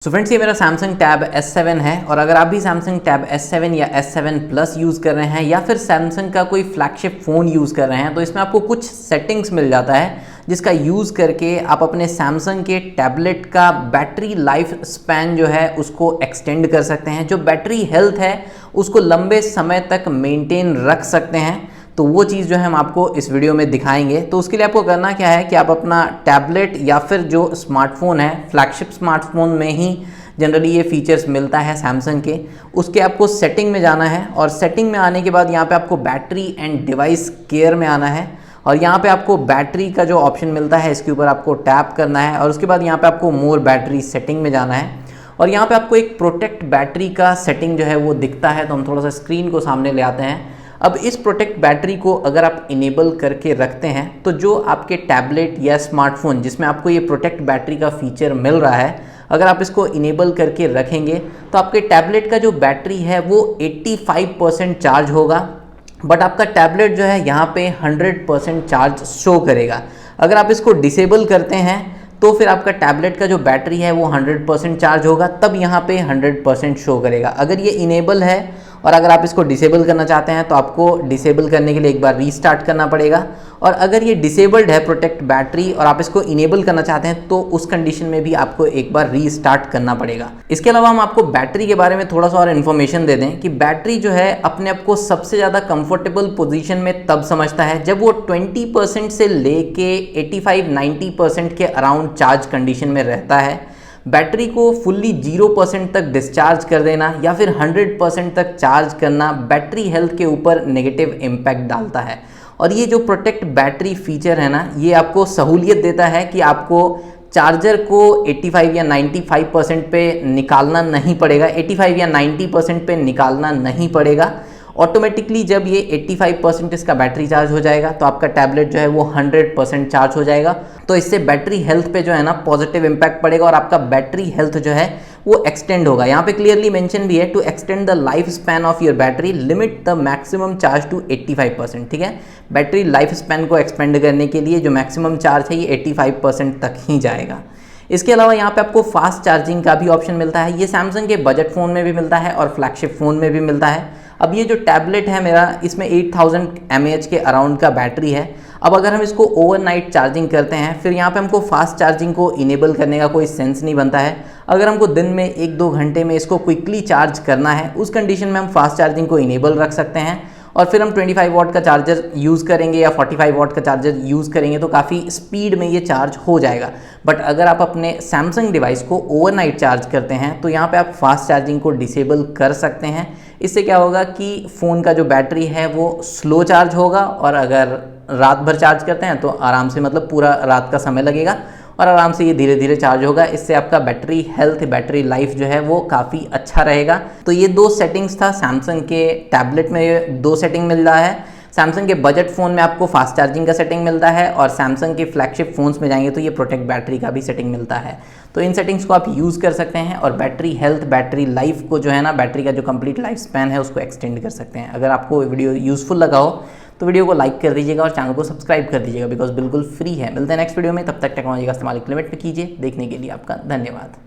So friends, ये मेरा Samsung Tab S7 है और अगर आप भी Samsung Tab S7 या S7 Plus यूज़ कर रहे हैं या फिर Samsung का कोई फ्लैगशिप फ़ोन यूज़ कर रहे हैं तो इसमें आपको कुछ सेटिंग्स मिल जाता है जिसका यूज़ करके आप अपने Samsung के टैबलेट का बैटरी लाइफ स्पैन जो है उसको एक्सटेंड कर सकते हैं। जो बैटरी हेल्थ है उसको लंबे समय तक मेंटेन रख सकते हैं। तो वो चीज़ जो है हम आपको इस वीडियो में दिखाएंगे। तो उसके लिए आपको करना क्या है कि आप अपना टैबलेट या फिर जो स्मार्टफोन है, फ्लैगशिप स्मार्टफोन में ही जनरली ये फीचर्स मिलता है सैमसंग के, उसके आपको सेटिंग में जाना है और सेटिंग में आने के बाद यहाँ पे आपको बैटरी एंड डिवाइस केयर में आना है और यहाँ पे आपको बैटरी का जो ऑप्शन मिलता है इसके ऊपर आपको टैप करना है और उसके बाद यहाँ पे आपको मोर बैटरी सेटिंग में जाना है और यहाँ पे आपको एक प्रोटेक्ट बैटरी का सेटिंग जो है वो दिखता है। तो हम थोड़ा सा स्क्रीन को सामने ले आते हैं। अब इस प्रोटेक्ट बैटरी को अगर आप इनेबल करके रखते हैं तो जो आपके टैबलेट या स्मार्टफोन जिसमें आपको ये प्रोटेक्ट बैटरी का फीचर मिल रहा है, अगर आप इसको इनेबल करके रखेंगे तो आपके टैबलेट का जो बैटरी है वो 85% चार्ज होगा, बट आपका टैबलेट जो है यहाँ पे 100% चार्ज शो करेगा। अगर आप इसको डिसेबल करते हैं तो फिर आपका टैबलेट का जो बैटरी है वो 100% चार्ज होगा, तब यहाँ पे 100% शो करेगा। अगर ये इनेबल है और अगर आप इसको डिसेबल करना चाहते हैं तो आपको डिसेबल करने के लिए एक बार रीस्टार्ट करना पड़ेगा। और अगर ये डिसेबल्ड है प्रोटेक्ट बैटरी और आप इसको इनेबल करना चाहते हैं तो उस कंडीशन में भी आपको एक बार रीस्टार्ट करना पड़ेगा। इसके अलावा हम आपको बैटरी के बारे में थोड़ा सा और इन्फॉर्मेशन दे दें कि बैटरी जो है अपने आप को सबसे ज़्यादा कंफर्टेबल पोजीशन में तब समझता है जब वो 20% से लेके 85-90% के अराउंड चार्ज कंडीशन में रहता है। बैटरी को फुल्ली 0% तक डिस्चार्ज कर देना या फिर 100% तक चार्ज करना बैटरी हेल्थ के ऊपर नेगेटिव इम्पैक्ट डालता है। और ये जो प्रोटेक्ट बैटरी फीचर है ना, ये आपको सहूलियत देता है कि आपको चार्जर को 85 या 95% पे निकालना नहीं पड़ेगा, 85 या 90% पे निकालना नहीं पड़ेगा। ऑटोमेटिकली जब ये 85% इसका बैटरी चार्ज हो जाएगा तो आपका टैबलेट जो है वो 100% चार्ज हो जाएगा। तो इससे बैटरी हेल्थ पे जो है ना पॉजिटिव इम्पैक्ट पड़ेगा और आपका बैटरी हेल्थ जो है वो एक्सटेंड होगा। यहाँ पे क्लियरली मेंशन भी है to extend the life span of your battery limit the maximum charge to 85%। ठीक है, बैटरी लाइफ स्पैन को एक्सपेंड करने के लिए जो मैक्सिमम चार्ज है ये 85% तक ही जाएगा। इसके अलावा यहाँ पे आपको फास्ट चार्जिंग का भी ऑप्शन मिलता है। ये सैमसंग के बजट फ़ोन में भी मिलता है और फ्लैगशिप फ़ोन में भी मिलता है। अब ये जो टैबलेट है मेरा, इसमें 8000 mAh के अराउंड का बैटरी है। अब अगर हम इसको ओवरनाइट चार्जिंग करते हैं फिर यहाँ पे हमको फास्ट चार्जिंग को इनेबल करने का कोई सेंस नहीं बनता है। अगर हमको दिन में 1-2 घंटे में इसको क्विकली चार्ज करना है उस कंडीशन में हम फास्ट चार्जिंग को इनेबल रख सकते हैं और फिर हम 25 वाट का चार्जर यूज़ करेंगे या 45 वाट का चार्जर यूज़ करेंगे तो काफ़ी स्पीड में ये चार्ज हो जाएगा। बट अगर आप अपने सैमसंग डिवाइस को ओवरनाइट चार्ज करते हैं तो यहाँ पे आप फास्ट चार्जिंग को डिसेबल कर सकते हैं। इससे क्या होगा कि फ़ोन का जो बैटरी है वो स्लो चार्ज होगा और अगर रात भर चार्ज करते हैं तो आराम से, मतलब पूरा रात का समय लगेगा और आराम से ये धीरे धीरे चार्ज होगा। इससे आपका बैटरी हेल्थ, बैटरी लाइफ जो है वो काफ़ी अच्छा रहेगा। तो ये 2 सेटिंग्स था सैमसंग के टैबलेट में, ये 2 सेटिंग मिल रहा है। सैमसंग के बजट फ़ोन में आपको फास्ट चार्जिंग का सेटिंग मिलता है और सैमसंग के फ्लैगशिप फ़ोन्स में जाएंगे तो ये प्रोटेक्ट बैटरी का भी सेटिंग मिलता है। तो इन सेटिंग्स को आप यूज़ कर सकते हैं और बैटरी हेल्थ, बैटरी लाइफ को जो है ना, बैटरी का जो कंप्लीट लाइफ स्पैन है उसको एक्सटेंड कर सकते हैं। अगर आपको वीडियो यूज़फुल लगा हो तो वीडियो को लाइक कर दीजिएगा और चैनल को सब्सक्राइब कर दीजिएगा बिकॉज बिल्कुल फ्री है। मिलते हैं नेक्स्ट वीडियो में, तब तक टेक्नोलॉजी का इस्तेमाल लिमिट में कीजिए। देखने के लिए आपका धन्यवाद।